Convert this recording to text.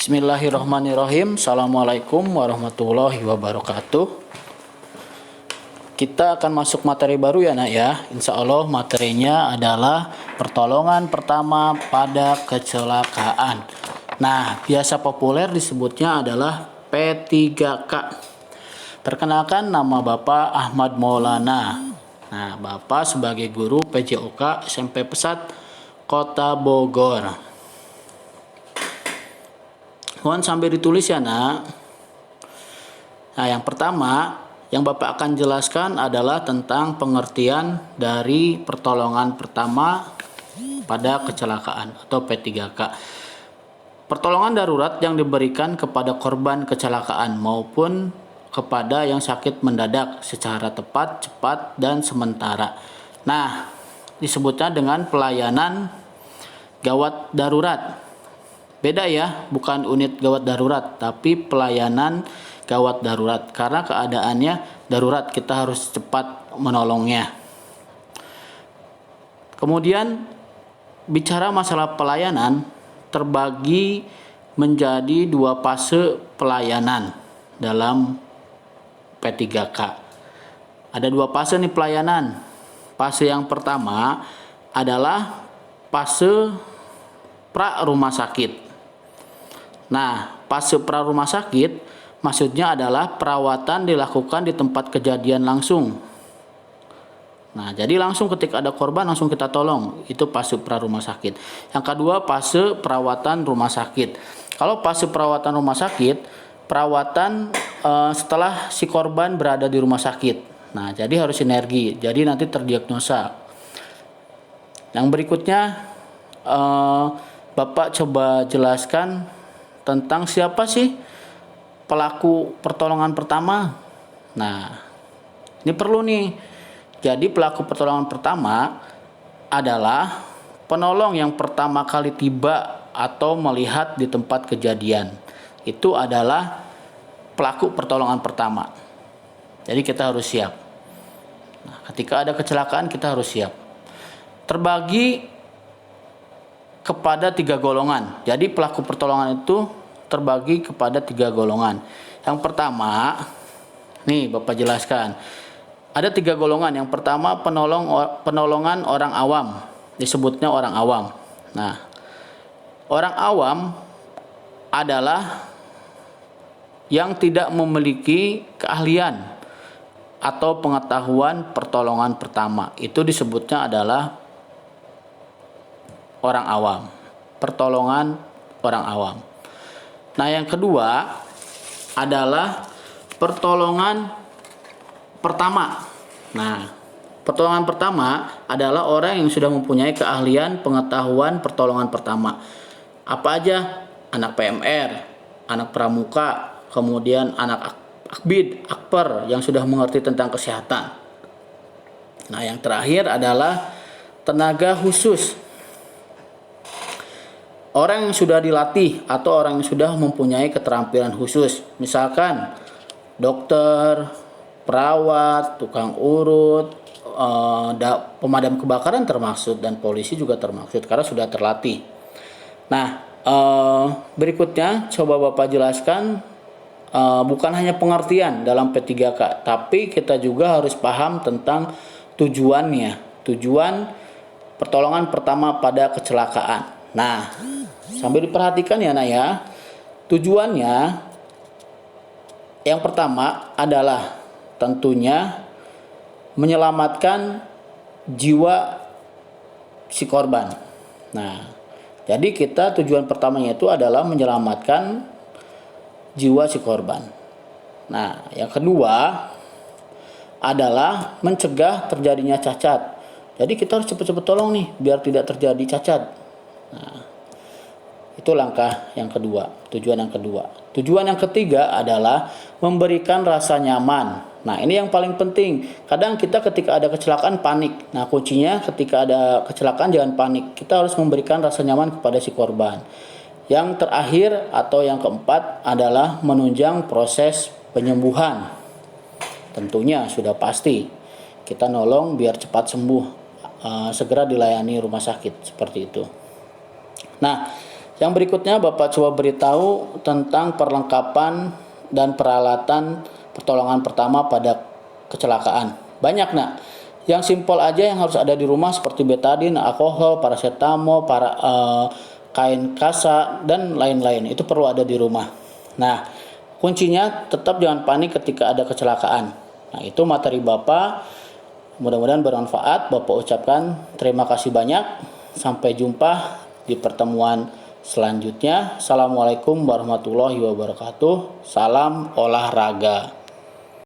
Bismillahirrahmanirrahim. Assalamualaikum warahmatullahi wabarakatuh. Kita akan masuk materi baru ya nak ya. Insya Allah materinya adalah pertolongan pertama pada kecelakaan. Nah, biasa populer disebutnya adalah P3K. Perkenalkan, nama Bapak Ahmad Maulana. Nah, Bapak sebagai guru PJOK SMP Pesat Kota Bogor. Mohon sambil ditulis ya nak. Nah, yang pertama yang Bapak akan jelaskan adalah tentang pengertian dari pertolongan pertama pada kecelakaan atau P3K. Pertolongan darurat yang diberikan kepada korban kecelakaan maupun kepada yang sakit mendadak secara tepat, cepat, dan sementara. Nah, disebutnya dengan pelayanan gawat darurat. Beda ya, bukan unit gawat darurat, tapi pelayanan gawat darurat. Karena keadaannya darurat, kita harus cepat menolongnya. Kemudian, bicara masalah pelayanan, terbagi menjadi dua fase pelayanan dalam P3K. Ada dua fase nih pelayanan. Fase yang pertama adalah fase pra rumah sakit. Nah, fase pra rumah sakit maksudnya adalah perawatan dilakukan di tempat kejadian langsung. Nah, jadi langsung ketika ada korban langsung kita tolong. Itu fase pra rumah sakit. Yang kedua, fase perawatan rumah sakit. Kalau fase perawatan rumah sakit, perawatan setelah si korban berada di rumah sakit. Nah, jadi harus sinergi. Jadi nanti terdiagnosa. Yang berikutnya, Bapak coba jelaskan tentang siapa sih pelaku pertolongan pertama. Nah, ini perlu nih. Jadi pelaku pertolongan pertama adalah penolong yang pertama kali tiba atau melihat di tempat kejadian. Itu adalah pelaku pertolongan pertama. Jadi kita harus siap. Nah, ketika ada kecelakaan kita harus siap. Terbagi kepada 3 golongan. Jadi pelaku pertolongan itu terbagi kepada 3 golongan. Yang pertama, nih Bapak jelaskan. Ada 3 golongan. Yang pertama penolongan orang awam. Disebutnya orang awam. Nah, orang awam adalah yang tidak memiliki keahlian atau pengetahuan pertolongan pertama. Itu disebutnya adalah orang awam, pertolongan orang awam. Nah, yang kedua adalah pertolongan pertama. Nah, pertolongan pertama adalah orang yang sudah mempunyai keahlian pengetahuan pertolongan pertama. Apa aja? Anak PMR, anak pramuka, kemudian anak akbid, akper yang sudah mengerti tentang kesehatan. Nah, yang terakhir adalah tenaga khusus. Orang yang sudah dilatih atau orang yang sudah mempunyai keterampilan khusus. Misalkan dokter, perawat, tukang urut, pemadam kebakaran termaksud, dan polisi juga termaksud karena sudah terlatih. Nah, berikutnya coba Bapak jelaskan, bukan hanya pengertian dalam P3K, tapi kita juga harus paham tentang tujuannya. Tujuan pertolongan pertama pada kecelakaan. Nah, sambil diperhatikan ya nak ya. Tujuannya yang pertama adalah tentunya menyelamatkan jiwa si korban. Nah, jadi kita tujuan pertamanya itu adalah menyelamatkan jiwa si korban. Nah, yang kedua adalah mencegah terjadinya cacat. Jadi kita harus cepat-cepat tolong nih biar tidak terjadi cacat. Nah, itu langkah yang kedua, tujuan yang kedua. Tujuan yang ketiga adalah memberikan rasa nyaman. Nah, ini yang paling penting. Kadang kita ketika ada kecelakaan panik. Nah, kuncinya ketika ada kecelakaan jangan panik. Kita harus memberikan rasa nyaman kepada si korban. Yang terakhir atau yang keempat adalah menunjang proses penyembuhan. Tentunya sudah pasti kita nolong biar cepat sembuh, segera dilayani rumah sakit seperti itu. Nah, Yang berikutnya Bapak coba beritahu tentang perlengkapan dan peralatan pertolongan pertama pada kecelakaan. Banyak nak. Yang simpel aja yang harus ada di rumah seperti betadine, alkohol, paracetamol, kain kasa dan lain-lain. Itu perlu ada di rumah. Nah, kuncinya tetap jangan panik ketika ada kecelakaan. Nah, itu materi Bapak. Mudah-mudahan bermanfaat. Bapak ucapkan terima kasih banyak. Sampai jumpa di pertemuan selanjutnya. Assalamualaikum warahmatullahi wabarakatuh. Salam olahraga.